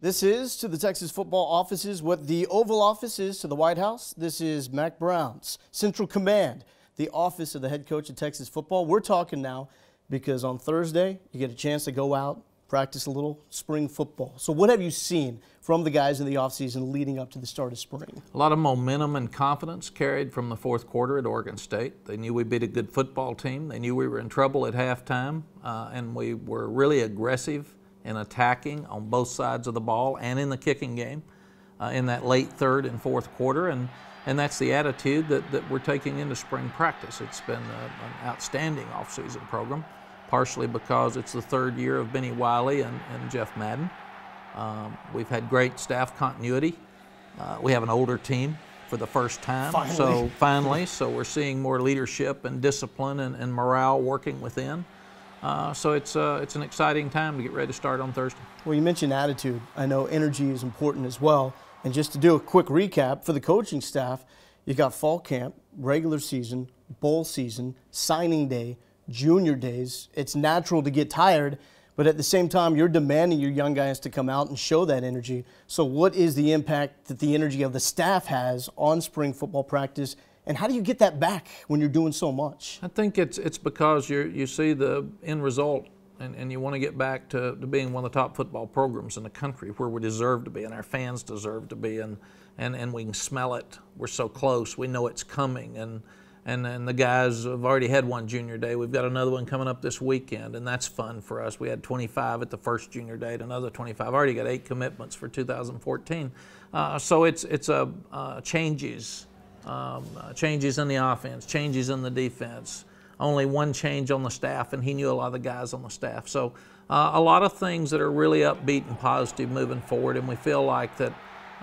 This is to the Texas football offices what the Oval Office is to the White House. This is Mack Brown's Central Command, the office of the head coach of Texas football. We're talking now because on Thursday, you get a chance to go out, practice a little spring football. So what have you seen from the guys in the offseason leading up to the start of spring? A lot of momentum and confidence carried from the fourth quarter at Oregon State. They knew we beat a good football team. They knew we were in trouble at halftime, and we were really aggressive in attacking on both sides of the ball and in the kicking game in that late third and fourth quarter. And that's the attitude that we're taking into spring practice. It's been an outstanding offseason program, partially because it's the third year of Benny Wiley and Jeff Madden. We've had great staff continuity. We have an older team for the first time. Finally. So we're seeing more leadership and discipline and morale working within. So it's an exciting time to get ready to start on Thursday. Well, you mentioned attitude. I know energy is important as well. And just to do a quick recap for the coaching staff, you got fall camp, regular season, bowl season, signing day, junior days. It's natural to get tired, but at the same time, you're demanding your young guys to come out and show that energy. So what is the impact that the energy of the staff has on spring football practice, and how do you get that back when you're doing so much? I think it's because you see the end result, and you want to get back to being one of the top football programs in the country, where we deserve to be and our fans deserve to be, and we can smell it. We're so close. We know it's coming, and the guys have already had one junior day. We've got another one coming up this weekend, and that's fun for us. We had 25 at the first junior day, another 25. I've already got 8 commitments for 2014. So it's changes. Changes in the offense, changes in the defense. Only one change on the staff, and he knew a lot of the guys on the staff. So a lot of things that are really upbeat and positive moving forward, and we feel like that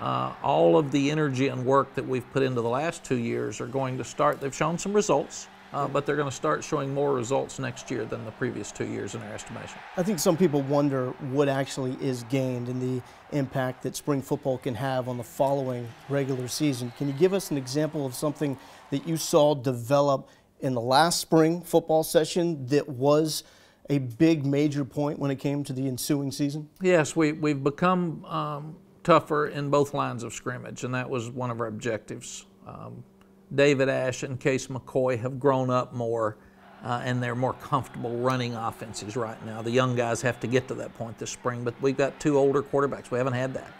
all of the energy and work that we've put into the last 2 years are going to start. They've shown some results, but they're going to start showing more results next year than the previous 2 years in our estimation. I think some people wonder what actually is gained and the impact that spring football can have on the following regular season. Can you give us an example of something that you saw develop in the last spring football session that was a big major point when it came to the ensuing season? Yes, we've become tougher in both lines of scrimmage, and that was one of our objectives. David Ash and Case McCoy have grown up more, and they're more comfortable running offenses right now. The young guys have to get to that point this spring, but we've got 2 older quarterbacks. We haven't had that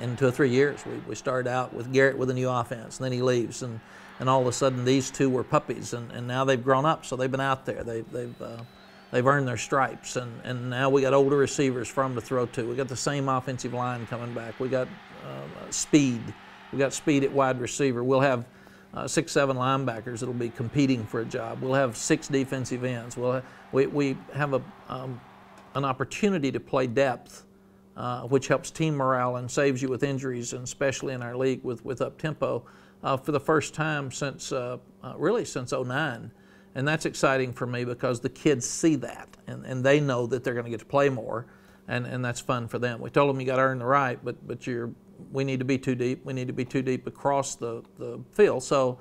in 2 or 3 years. We started out with Garrett with a new offense, and then he leaves, and all of a sudden these 2 were puppies, and now they've grown up, so they've been out there. They've earned their stripes, and now we got older receivers for them to throw to. We got the same offensive line coming back. We got speed. We got speed at wide receiver. We'll have 6, 7 linebackers that'll be competing for a job. We'll have 6 defensive ends. We have an opportunity to play depth, which helps team morale and saves you with injuries, and especially in our league with up-tempo, for the first time since really since '09. And that's exciting for me because the kids see that, and they know that they're going to get to play more, and that's fun for them. We told them you got to earn the right, but we need to be too deep. We need to be too deep across the field. So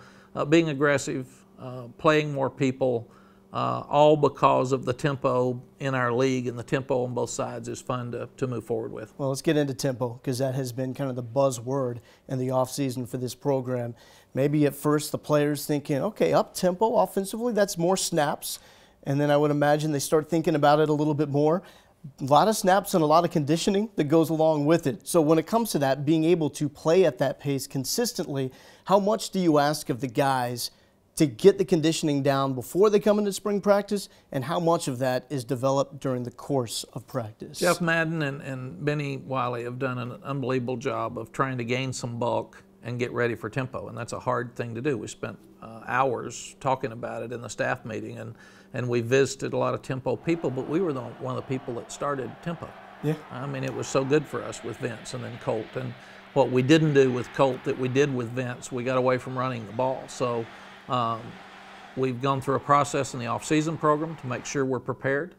being aggressive, playing more people, all because of the tempo in our league, and the tempo on both sides is fun to move forward with. Well, let's get into tempo, because that has been kind of the buzzword in the offseason for this program. Maybe at first the players thinking, okay, up-tempo offensively, that's more snaps. And then I would imagine they start thinking about it a little bit more. A lot of snaps and a lot of conditioning that goes along with it. So when it comes to that, being able to play at that pace consistently, how much do you ask of the guys to get the conditioning down before they come into spring practice, and how much of that is developed during the course of practice? Jeff Madden and Benny Wiley have done an unbelievable job of trying to gain some bulk and get ready for tempo, and that's a hard thing to do. We spent hours talking about it in the staff meeting, and we visited a lot of tempo people, but we were one of the people that started tempo. Yeah. I mean, it was so good for us with Vince and then Colt, and what we didn't do with Colt that we did with Vince, we got away from running the ball. So we've gone through a process in the off-season program to make sure we're prepared.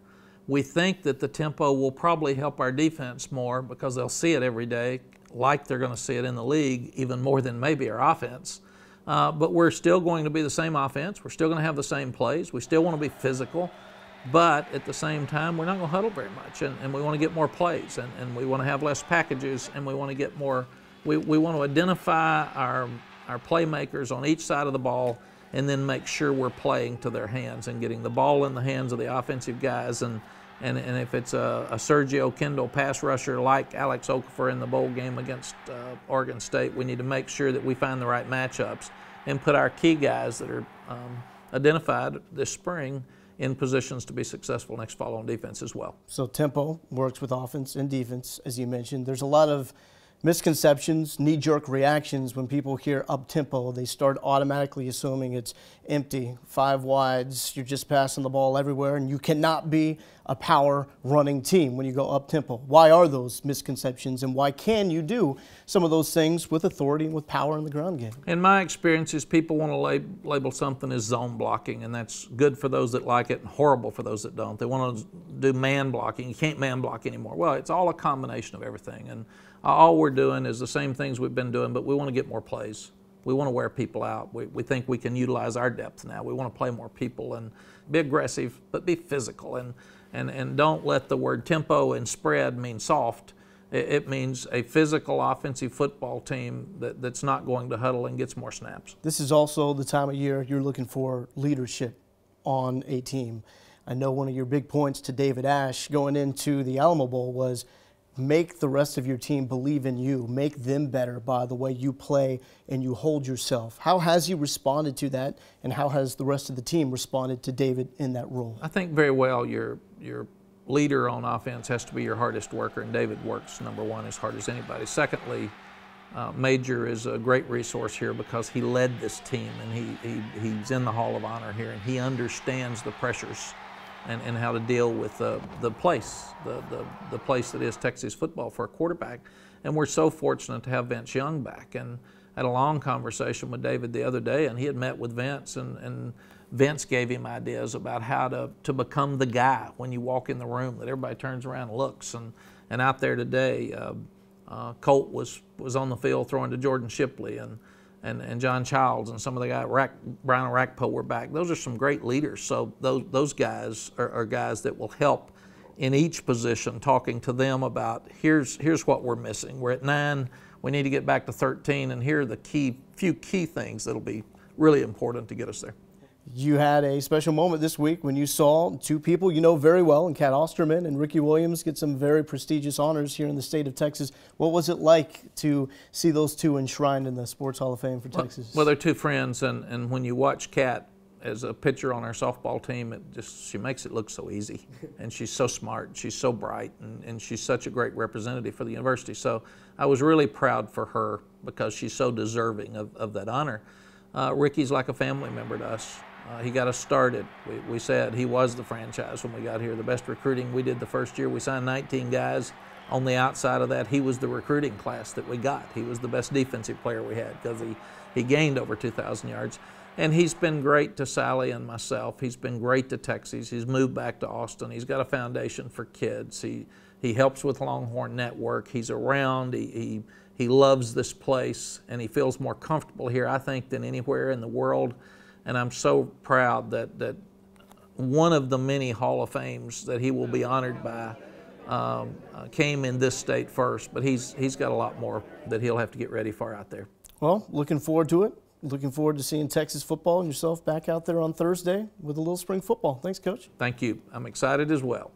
We think that the tempo will probably help our defense more because they'll see it every day, like they're going to see it in the league, even more than maybe our offense. But we're still going to be the same offense. We're still going to have the same plays. We still want to be physical. But at the same time, we're not going to huddle very much, and we want to get more plays, and we want to have less packages, and we want to get more. We want to identify our playmakers on each side of the ball, and then make sure we're playing to their hands and getting the ball in the hands of the offensive guys. And if it's a Sergio Kendall pass rusher like Alex Okafor in the bowl game against Oregon State, we need to make sure that we find the right matchups and put our key guys that are identified this spring in positions to be successful next fall on defense as well. So tempo works with offense and defense, as you mentioned. There's a lot of misconceptions, knee-jerk reactions when people hear up-tempo. They start automatically assuming it's empty, 5 wides, you're just passing the ball everywhere, and you cannot be a power running team when you go up-tempo. Why are those misconceptions, and why can you do some of those things with authority and with power in the ground game? In my experience, is people want to label something as zone blocking, and that's good for those that like it and horrible for those that don't. They want to do man blocking. You can't man block anymore. Well, it's all a combination of everything, and all we're doing is the same things we've been doing, but we want to get more plays. We want to wear people out. We think we can utilize our depth now. We want to play more people and be aggressive, but be physical. And don't let the word tempo and spread mean soft. It means a physical offensive football team that's not going to huddle and gets more snaps. This is also the time of year you're looking for leadership on a team. I know one of your big points to David Ash going into the Alamo Bowl was make the rest of your team believe in you. Make them better by the way you play and you hold yourself. How has he responded to that, and how has the rest of the team responded to David in that role? I think very well your leader on offense has to be your hardest worker, and David works, number one, as hard as anybody. Secondly, Major is a great resource here because he led this team, and he's in the Hall of Honor here, and he understands the pressures and how to deal with the place that is Texas football for a quarterback. And we're so fortunate to have Vince Young back. And I had a long conversation with David the other day, and he had met with Vince, and Vince gave him ideas about how to become the guy when you walk in the room, that everybody turns around and looks. And out there today, Colt was on the field throwing to Jordan Shipley, and John Childs and some of the guys, Brian Orakpo were back. Those are some great leaders. So those guys are guys that will help in each position, talking to them about here's what we're missing. We're at 9, we need to get back to 13, and here are the few key things that'll be really important to get us there. You had a special moment this week when you saw 2 people you know very well, in Cat Osterman and Ricky Williams, get some very prestigious honors here in the state of Texas. What was it like to see those 2 enshrined in the Sports Hall of Fame for Texas? Well, they're 2 friends, and when you watch Cat as a pitcher on our softball team, she makes it look so easy. And she's so smart, she's so bright, and she's such a great representative for the university. So I was really proud for her because she's so deserving of that honor. Ricky's like a family member to us. He got us started. We said he was the franchise when we got here. The best recruiting we did the first year. We signed 19 guys. On the outside of that, he was the recruiting class that we got. He was the best defensive player we had because he gained over 2,000 yards. And he's been great to Sally and myself. He's been great to Texas. He's moved back to Austin. He's got a foundation for kids. He helps with Longhorn Network. He's around. He loves this place, and he feels more comfortable here, I think, than anywhere in the world. And I'm so proud that one of the many Hall of Fames that he will be honored by came in this state first, but he's got a lot more that he'll have to get ready for out there. Well, looking forward to it. Looking forward to seeing Texas football and yourself back out there on Thursday with a little spring football. Thanks, Coach. Thank you. I'm excited as well.